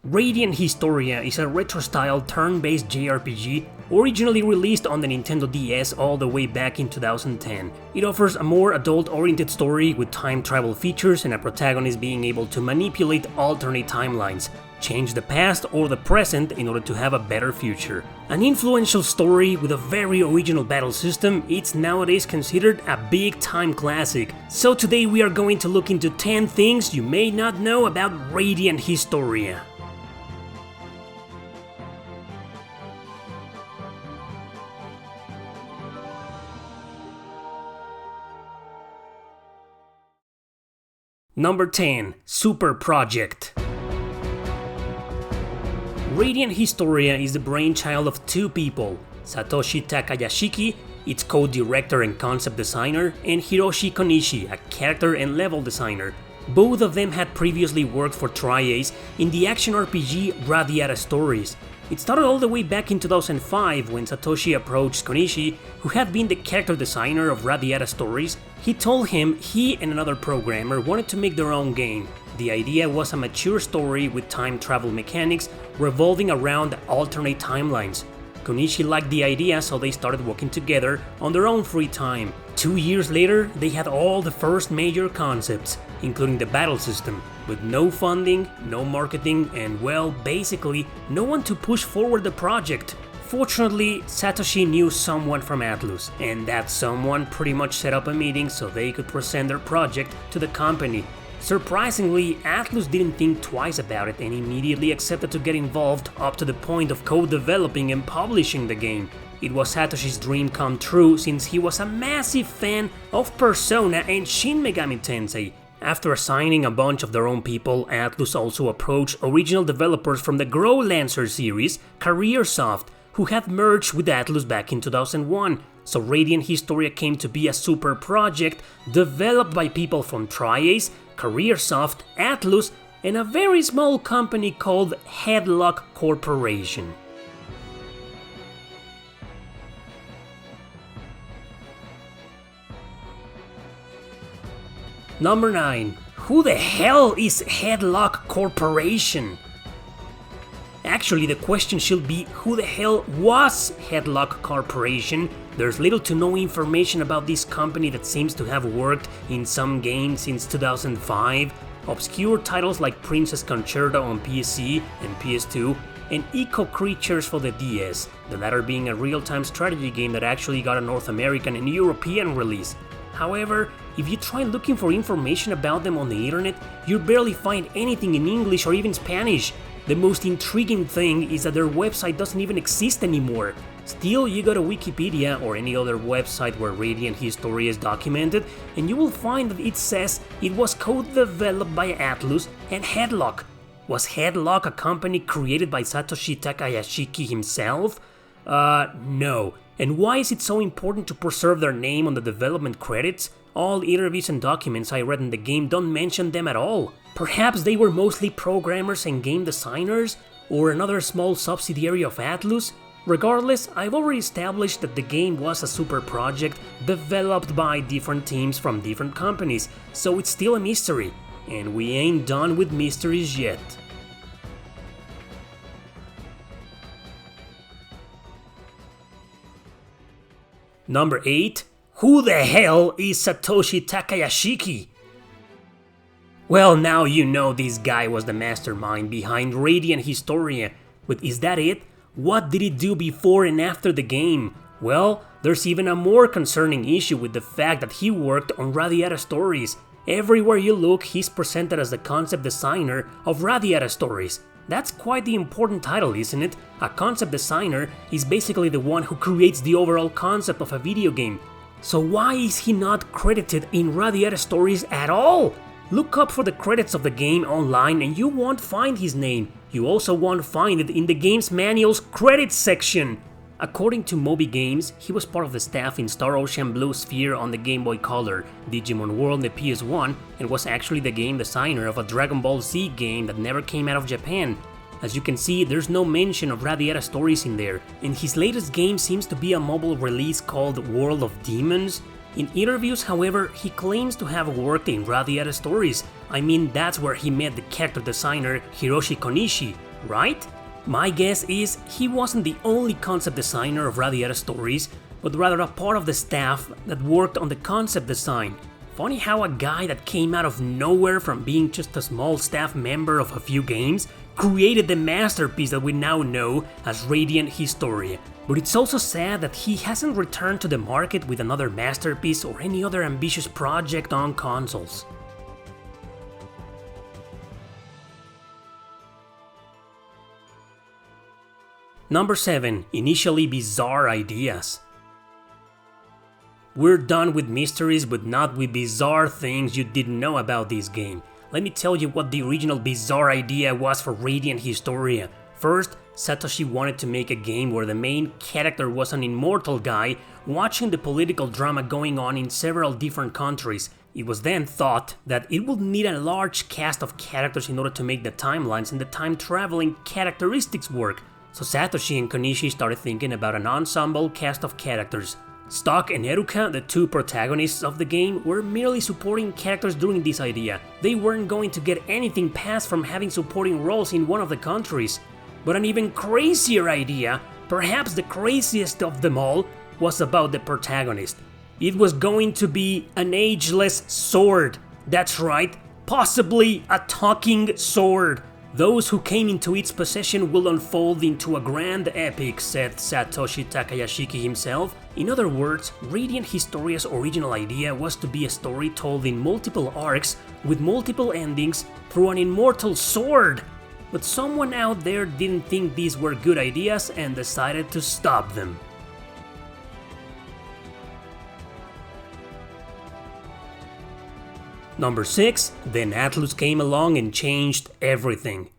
Radiant Historia is a retro-style turn-based JRPG originally released on the Nintendo DS all the way back in 2010. It offers a more adult-oriented story with time travel features and a protagonist being able to manipulate alternate timelines, change the past or the present in order to have a better future. An influential story with a very original battle system, it's nowadays considered a big-time classic. So today we are going to look into 10 things you may not know about Radiant Historia. Number 10. Super Project. Radiant Historia is the brainchild of two people, Satoshi Takayashiki, its co-director and concept designer, and Hiroshi Konishi, a character and level designer. Both of them had previously worked for Tri-Ace in the action RPG Radiant Historia. It started all the way back in 2005 when Satoshi approached Konishi, who had been the character designer of Radiant Historia. He told him he and another programmer wanted to make their own game. The idea was a mature story with time travel mechanics revolving around alternate timelines. Konishi liked the idea, so they started working together on their own free time. 2 years later, they had all the first major concepts, including the battle system, with no funding, no marketing, and well, basically, no one to push forward the project. Fortunately, Satoshi knew someone from Atlus, and that someone pretty much set up a meeting so they could present their project to the company. Surprisingly, Atlus didn't think twice about it and immediately accepted to get involved up to the point of co-developing and publishing the game. It was Satoshi's dream come true since he was a massive fan of Persona and Shin Megami Tensei. After assigning a bunch of their own people, Atlus also approached original developers from the Grow Lancer series, Careersoft, who had merged with Atlus back in 2001. So Radiant Historia came to be a super project developed by people from Tri-Ace, Careersoft, Atlus, and a very small company called Headlock Corporation. Number 9. Who the hell is Headlock Corporation? Actually, the question should be, who the hell was Headlock Corporation? There's little to no information about this company that seems to have worked in some games since 2005, obscure titles like Princess Concerta on PSC and PS2, and Eco Creatures for the DS, the latter being a real-time strategy game that actually got a North American and European release. However, if you try looking for information about them on the internet, you'll barely find anything in English or even Spanish. The most intriguing thing is that their website doesn't even exist anymore. Still, you go to Wikipedia or any other website where Radiant Historia is documented, and you will find that it says it was co-developed by Atlus and Headlock. Was Headlock a company created by Satoshi Takayashiki himself? No. And why is it so important to preserve their name on the development credits? All interviews and documents I read in the game don't mention them at all. Perhaps they were mostly programmers and game designers, or another small subsidiary of Atlus? Regardless, I've already established that the game was a super project developed by different teams from different companies, so it's still a mystery, and we ain't done with mysteries yet. Number 8. Who the hell is Satoshi Takayashiki? Well, now you know this guy was the mastermind behind Radiant Historia, but is that it? What did he do before and after the game? Well, there's even a more concerning issue with the fact that he worked on Radiant Historia. Everywhere you look, he's presented as the concept designer of Radiant Historia. That's quite the important title, isn't it? A concept designer is basically the one who creates the overall concept of a video game. So why is he not credited in Radiant Historia at all? Look up for the credits of the game online and you won't find his name. You also won't find it in the game's manual's credits section. According to Moby Games, he was part of the staff in Star Ocean Blue Sphere on the Game Boy Color, Digimon World on the PS1, and was actually the game designer of a Dragon Ball Z game that never came out of Japan. As you can see, there's no mention of Radiant Historia in there, and his latest game seems to be a mobile release called World of Demons. In interviews, however, he claims to have worked in Radiant Historia. I mean, that's where he met the character designer Hiroshi Konishi. right? My guess is he wasn't the only concept designer of Radiant Stories, but rather a part of the staff that worked on the concept design. Funny how a guy that came out of nowhere from being just a small staff member of a few games created the masterpiece that we now know as Radiant Historia. But it's also sad that he hasn't returned to the market with another masterpiece or any other ambitious project on consoles. Number 7. Initially bizarre ideas. We're done with mysteries, but not with bizarre things you didn't know about this game. Let me tell you what the original bizarre idea was for Radiant Historia. First, Satoshi wanted to make a game where the main character was an immortal guy watching the political drama going on in several different countries. It was then thought that it would need a large cast of characters in order to make the timelines and the time-traveling characteristics work. So Satoshi and Konishi started thinking about an ensemble cast of characters. Stock and Eruka, the two protagonists of the game, were merely supporting characters during this idea. They weren't going to get anything past from having supporting roles in one of the countries. But an even crazier idea, perhaps the craziest of them all, was about the protagonist. It was going to be an ageless sword. That's right, possibly a talking sword. Those who came into its possession will unfold into a grand epic, said Satoshi Takayashiki himself. In other words, Radiant Historia's original idea was to be a story told in multiple arcs with multiple endings through an immortal sword. But someone out there didn't think these were good ideas and decided to stop them. Number 6. Then Atlus came along and changed everything.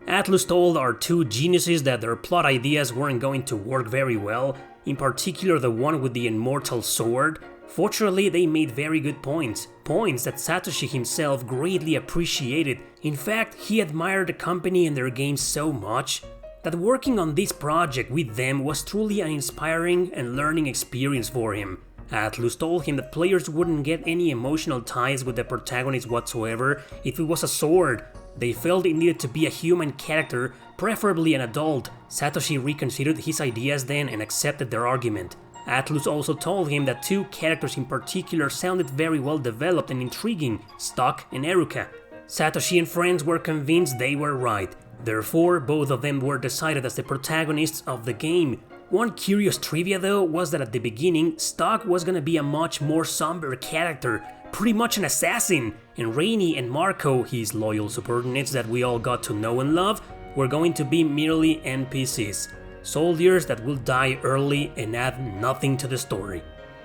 Atlus told our two geniuses that their plot ideas weren't going to work very well, in particular the one with the immortal sword. Fortunately, they made very good points that Satoshi himself greatly appreciated. In fact, he admired the company and their games so much that working on this project with them was truly an inspiring and learning experience for him. Atlus told him that players wouldn't get any emotional ties with the protagonist whatsoever if it was a sword. They felt it needed to be a human character, preferably an adult. Satoshi reconsidered his ideas then and accepted their argument. Atlus also told him that two characters in particular sounded very well developed and intriguing, Stock and Eruka. Satoshi and friends were convinced they were right. Therefore, both of them were decided as the protagonists of the game. One curious trivia though was that at the beginning, Stock was gonna be a much more somber character, pretty much an assassin, and Rainy and Marco, his loyal subordinates that we all got to know and love, were going to be merely NPCs, soldiers that will die early and add nothing to the story.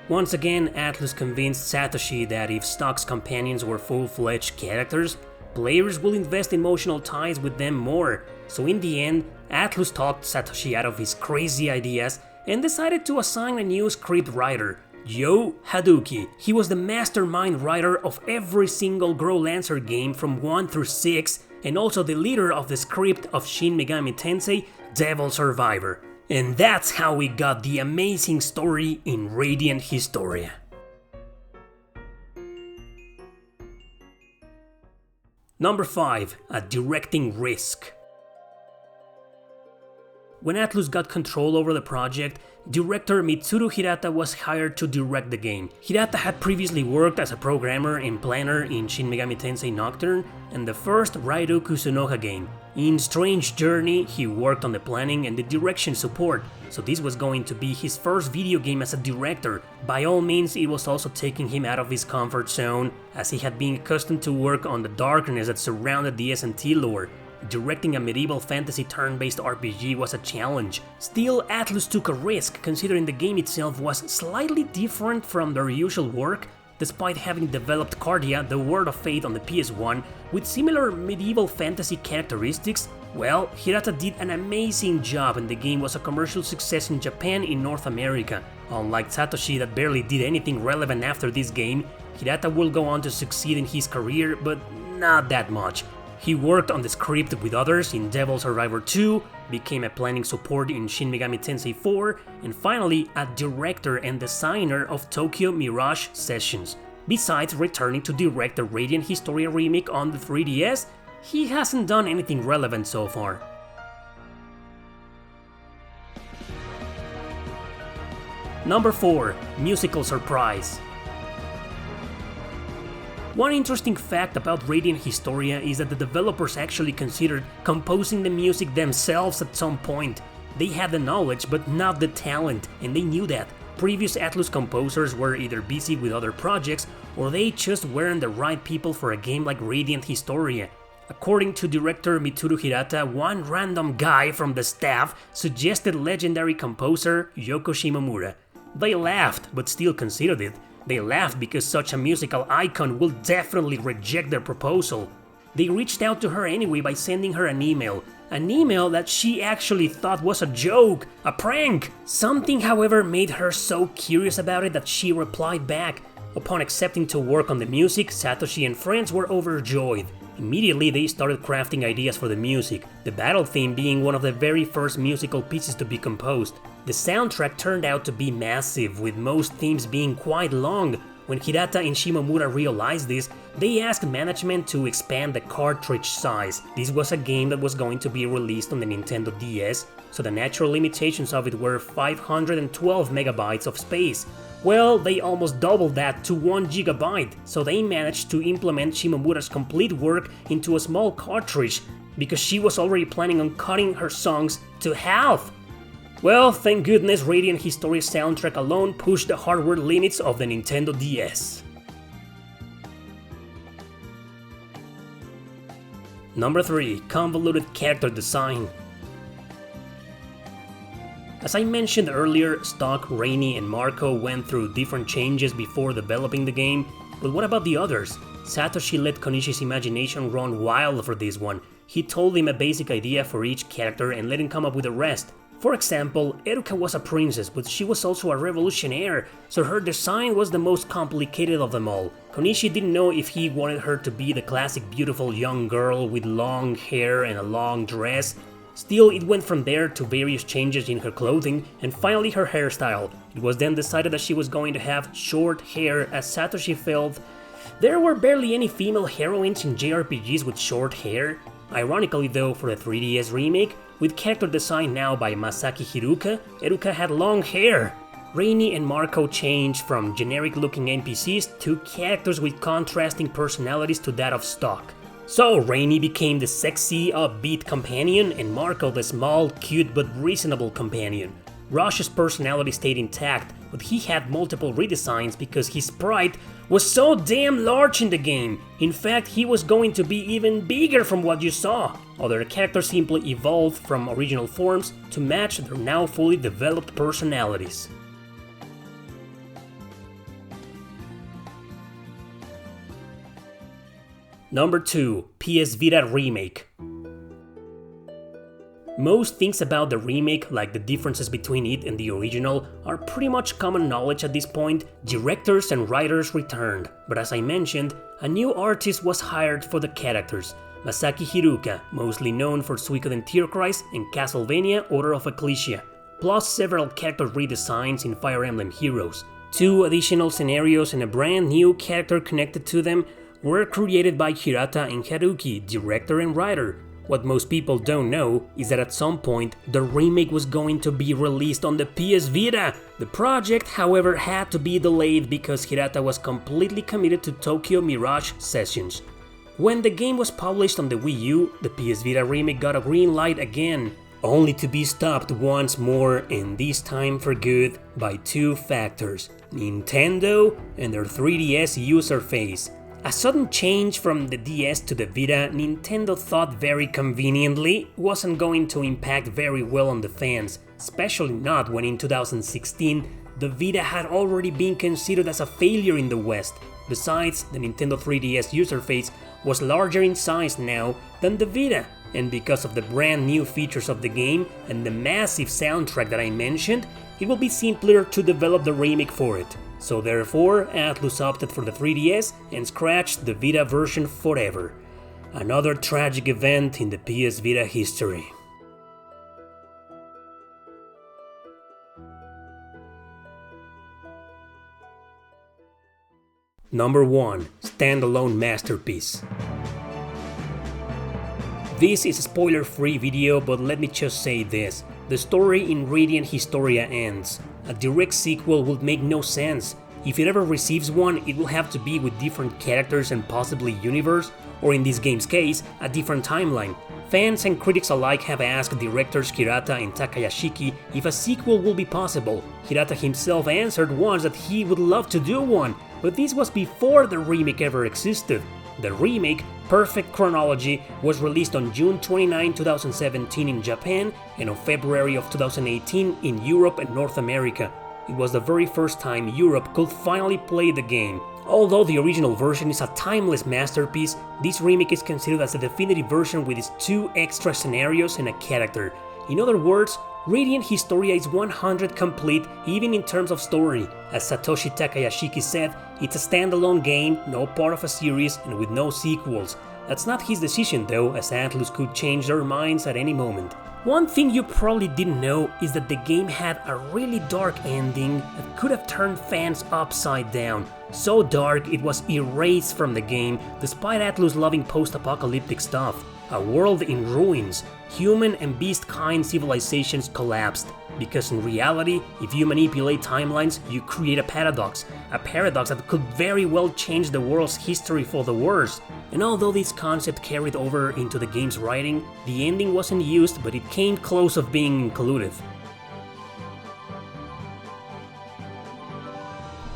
Once again, Atlus convinced Satoshi that if Stock's companions were full-fledged characters, players will invest emotional ties with them more. So in the end, Atlus talked Satoshi out of his crazy ideas and decided to assign a new script writer, Joe Haduki. He was the mastermind writer of every single Grow Lancer game from 1 through 6 and also the leader of the script of Shin Megami Tensei Devil Survivor. And that's how we got the amazing story in Radiant Historia. Number 5. A directing risk. When Atlus got control over the project, director Mitsuru Hirata was hired to direct the game. Hirata had previously worked as a programmer and planner in Shin Megami Tensei Nocturne and the first Raiden Kusunoha game. In Strange Journey, he worked on the planning and the direction support, so this was going to be his first video game as a director. By all means, it was also taking him out of his comfort zone, as he had been accustomed to work on the darkness that surrounded the S&T lore. Directing a medieval fantasy turn-based RPG was a challenge. Still, Atlus took a risk, considering the game itself was slightly different from their usual work, despite having developed Cardia, the Word of Fate on the PS1, with similar medieval fantasy characteristics. Well, Hirata did an amazing job and the game was a commercial success in Japan and North America. Unlike Satoshi that barely did anything relevant after this game, Hirata will go on to succeed in his career, but not that much. He worked on the script with others in Devil Survivor 2, became a planning support in Shin Megami Tensei 4, and finally a director and designer of Tokyo Mirage Sessions. Besides returning to direct the Radiant Historia remake on the 3DS, he hasn't done anything relevant so far. Number 4. Musical surprise. One interesting fact about Radiant Historia is that the developers actually considered composing the music themselves at some point. They had the knowledge but not the talent, and they knew that. Previous Atlus composers were either busy with other projects or they just weren't the right people for a game like Radiant Historia. According to director Mitsuru Hirata, one random guy from the staff suggested legendary composer Yoko Shimomura. They laughed, but still considered it. They laughed because such a musical icon will definitely reject their proposal. They reached out to her anyway by sending her an email that she actually thought was a joke, a prank. Something, however, made her so curious about it that she replied back. Upon accepting to work on the music, Satoshi and friends were overjoyed. Immediately they started crafting ideas for the music, the battle theme being one of the very first musical pieces to be composed. The soundtrack turned out to be massive, with most themes being quite long. When Hirata and Shimomura realized this, they asked management to expand the cartridge size. This was a game that was going to be released on the Nintendo DS, so the natural limitations of it were 512 megabytes of space. Well, they almost doubled that to 1 gigabyte, so they managed to implement Shimomura's complete work into a small cartridge, because she was already planning on cutting her songs to half. Well, thank goodness Radiant Historia's soundtrack alone pushed the hardware limits of the Nintendo DS. Number 3. Convoluted character design. As I mentioned earlier, Stock, Rainy, and Marco went through different changes before developing the game, but what about the others? Satoshi let Konishi's imagination run wild for this one. He told him a basic idea for each character and let him come up with the rest. For example, Eruka was a princess, but she was also a revolutionaire, so her design was the most complicated of them all. Konishi didn't know if he wanted her to be the classic beautiful young girl with long hair and a long dress. Still, it went from there to various changes in her clothing, and finally her hairstyle. It was then decided that she was going to have short hair, as Satoshi felt there were barely any female heroines in JRPGs with short hair. Ironically though, for the 3DS remake, with character design now by Masaki Hiruka, Eruka had long hair. Rainy and Marco changed from generic-looking NPCs to characters with contrasting personalities to that of Stock. So Rainy became the sexy, upbeat companion, and Marco the small, cute but reasonable companion. Rush's personality stayed intact, but he had multiple redesigns because his sprite was so damn large in the game. In fact, he was going to be even bigger from what you saw. Other characters simply evolved from original forms to match their now fully developed personalities. Number 2. PS Vita Remake. Most things about the remake, like the differences between it and the original, are pretty much common knowledge at this point. Directors and writers returned, but as I mentioned, a new artist was hired for the characters. Masaki Hiruka, mostly known for Suikoden Tear Cries and Castlevania Order of Ecclesia, plus several character redesigns in Fire Emblem Heroes. 2 additional scenarios and a brand new character connected to them were created by Hirata and Haruki, director and writer. What most people don't know is that at some point the remake was going to be released on the PS Vita. The project, however, had to be delayed because Hirata was completely committed to Tokyo Mirage Sessions. When the game was published on the Wii U, the PS Vita remake got a green light again, only to be stopped once more, and this time for good, by 2 factors: Nintendo and their 3DS user phase. A sudden change from the DS to the Vita, Nintendo thought very conveniently, wasn't going to impact very well on the fans, especially not when in 2016 the Vita had already been considered as a failure in the West. Besides, the Nintendo 3DS user phase was larger in size now than the Vita, and because of the brand new features of the game and the massive soundtrack that I mentioned, it will be simpler to develop the remake for it. So therefore, Atlus opted for the 3DS and scratched the Vita version forever. Another tragic event in the PS Vita history. Number 1. Standalone masterpiece. This is a spoiler-free video, but let me just say this. The story in Radiant Historia ends. A direct sequel would make no sense. If it ever receives one, it will have to be with different characters and possibly universe, or in this game's case, a different timeline. Fans and critics alike have asked directors Hirata and Takayashiki if a sequel will be possible. Hirata himself answered once that he would love to do one, but this was before the remake ever existed. The remake, Perfect Chronology, was released on June 29, 2017 in Japan and on February of 2018 in Europe and North America. It was the very first time Europe could finally play the game. Although the original version is a timeless masterpiece, this remake is considered as the definitive version with its 2 extra scenarios and a character. In other words, Radiant Historia is 100 complete even in terms of story. As Satoshi Takayashiki said, it's a standalone game, no part of a series and with no sequels. That's not his decision though, as Atlus could change their minds at any moment. One thing you probably didn't know is that the game had a really dark ending that could have turned fans upside down. So dark it was erased from the game, despite Atlus loving post-apocalyptic stuff. A world in ruins, human and beast-kind civilizations collapsed. Because in reality, if you manipulate timelines, you create a paradox that could very well change the world's history for the worse. And although this concept carried over into the game's writing, the ending wasn't used, but it came close of being included.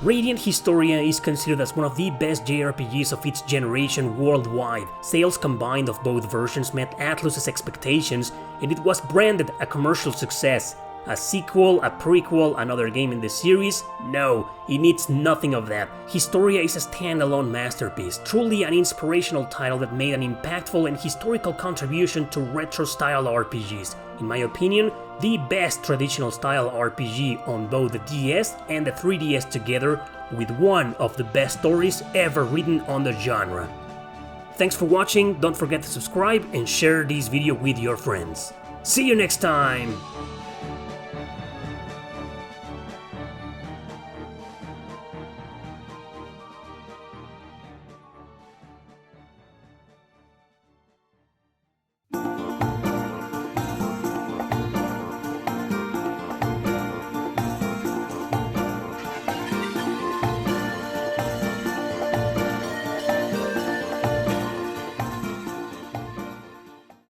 Radiant Historia is considered as one of the best JRPGs of its generation worldwide. Sales combined of both versions met Atlus' expectations, and it was branded a commercial success. A sequel, a prequel, another game in the series? No, it needs nothing of that. Historia is a standalone masterpiece, truly an inspirational title that made an impactful and historical contribution to retro-style RPGs. In my opinion, the best traditional style RPG on both the DS and the 3DS together, with one of the best stories ever written on the genre. Thanks for watching, don't forget to subscribe and share this video with your friends. See you next time!